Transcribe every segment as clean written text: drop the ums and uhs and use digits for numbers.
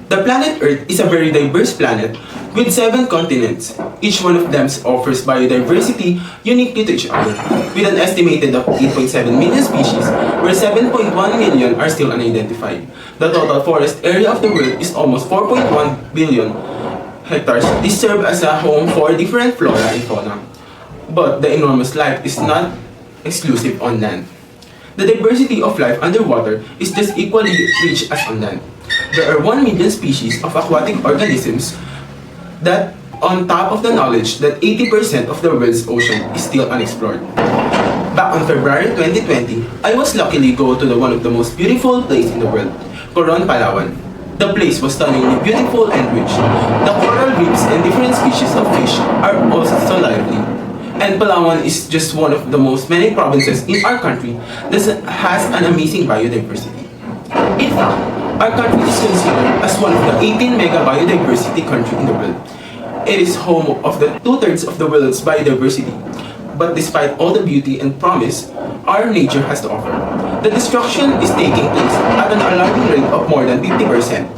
The planet Earth is a very diverse planet with 7 continents. Each one of them offers biodiversity uniquely to each other, with an estimated of 8.7 million species, where 7.1 million are still unidentified. The total forest area of the world is almost 4.1 billion hectares. This serves as a home for different flora and fauna. But the enormous life is not exclusive on land. The diversity of life underwater is just equally rich as on land. There are 1 million species of aquatic organisms that, on top of the knowledge that 80% of the world's ocean is still unexplored. Back on February 2020, I was luckily go to one of the most beautiful places in the world, Coron, Palawan. The place was stunningly beautiful and rich. The coral reefs and different species of fish are also so lively. And Palawan is just one of the most many provinces in our country that has an amazing biodiversity. In fact, our country is considered as one of the 18 mega biodiversity countries in the world. It is home of the 2/3 of the world's biodiversity. But despite all the beauty and promise our nature has to offer, the destruction is taking place at an alarming rate of more than 50%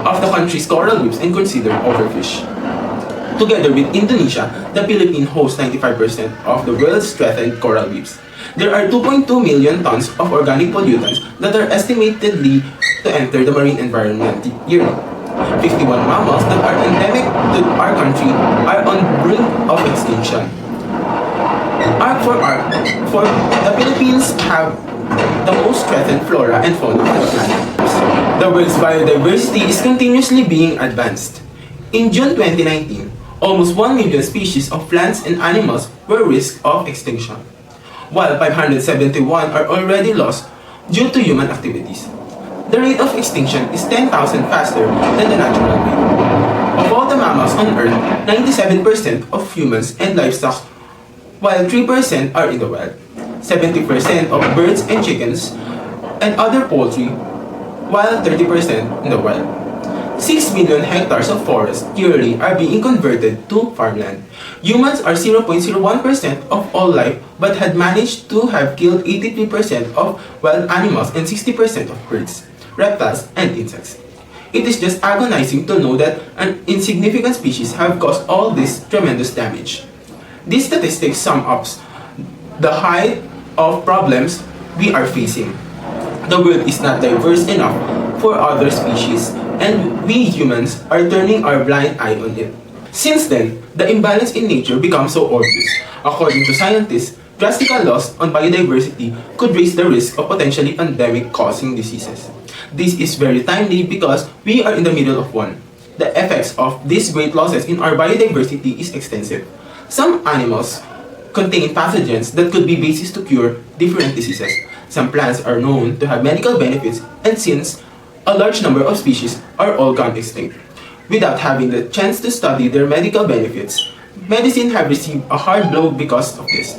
of the country's coral reefs and considered overfished. Together with Indonesia, the Philippines hosts 95% of the world's threatened coral reefs. There are 2.2 million tons of organic pollutants that are estimatedly to enter the marine environment yearly. 51 mammals that are endemic to our country are on brink of extinction. For the Philippines have the most threatened flora and fauna on the planet. The world's biodiversity is continuously being advanced. In June 2019, almost 1 million species of plants and animals were at risk of extinction, while 571 are already lost due to human activities. The rate of extinction is 10,000 faster than the natural rate. Of all the mammals on Earth, 97% of humans and livestock, while 3% are in the wild. 70% of birds and chickens and other poultry, while 30% in the wild. 6 million hectares of forest yearly are being converted to farmland. Humans are 0.01% of all life but had managed to have killed 83% of wild animals and 60% of birds, reptiles, and insects. It is just agonizing to know that an insignificant species have caused all this tremendous damage. These statistics sum up the height of problems we are facing. The world is not diverse enough for other species, and we humans are turning our blind eye on it. Since then, the imbalance in nature becomes so obvious. According to scientists, drastic loss on biodiversity could raise the risk of potentially pandemic-causing diseases. This is very timely because we are in the middle of one. The effects of these great losses in our biodiversity is extensive. Some animals contain pathogens that could be basis to cure different diseases. Some plants are known to have medical benefits, and since a large number of species are all gone extinct, without having the chance to study their medical benefits, medicine have received a hard blow because of this.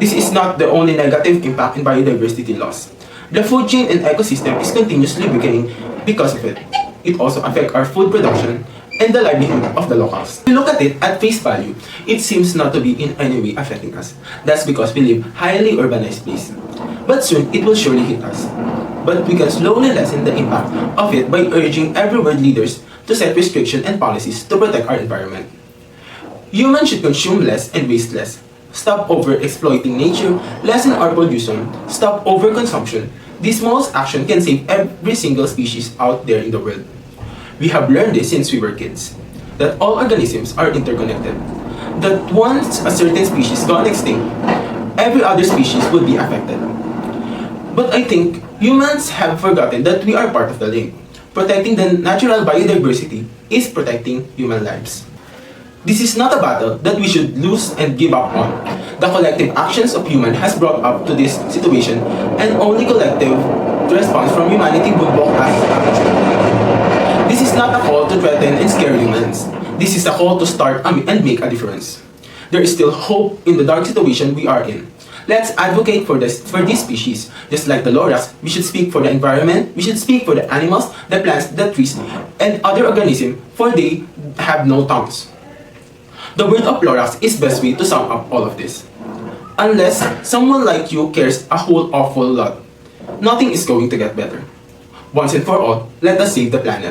This is not the only negative impact in biodiversity loss. The food chain and ecosystem is continuously weakening because of it. It also affects our food production and the livelihood of the locals. If we look at it at face value, it seems not to be in any way affecting us. That's because we live highly urbanized place. But soon, it will surely hit us. But we can slowly lessen the impact of it by urging every world leaders to set restrictions and policies to protect our environment. Humans should consume less and waste less. Stop over-exploiting nature, lessen our pollution, stop overconsumption. This small action can save every single species out there in the world. We have learned this since we were kids, that all organisms are interconnected. That once a certain species gone extinct, every other species would be affected. But I think humans have forgotten that we are part of the link. Protecting the natural biodiversity is protecting human lives. This is not a battle that we should lose and give up on. The collective actions of humans has brought up to this situation, and only collective response from humanity would walk us out. This is not a call to threaten and scare humans. This is a call to start and make a difference. There is still hope in the dark situation we are in. Let's advocate for these species. Just like the lorax, we should speak for the environment, we should speak for the animals, the plants, the trees, and other organisms, for they have no tongues. The word of lorax is best way to sum up all of this. Unless someone like you cares a whole awful lot, nothing is going to get better. Once and for all, let us save the planet.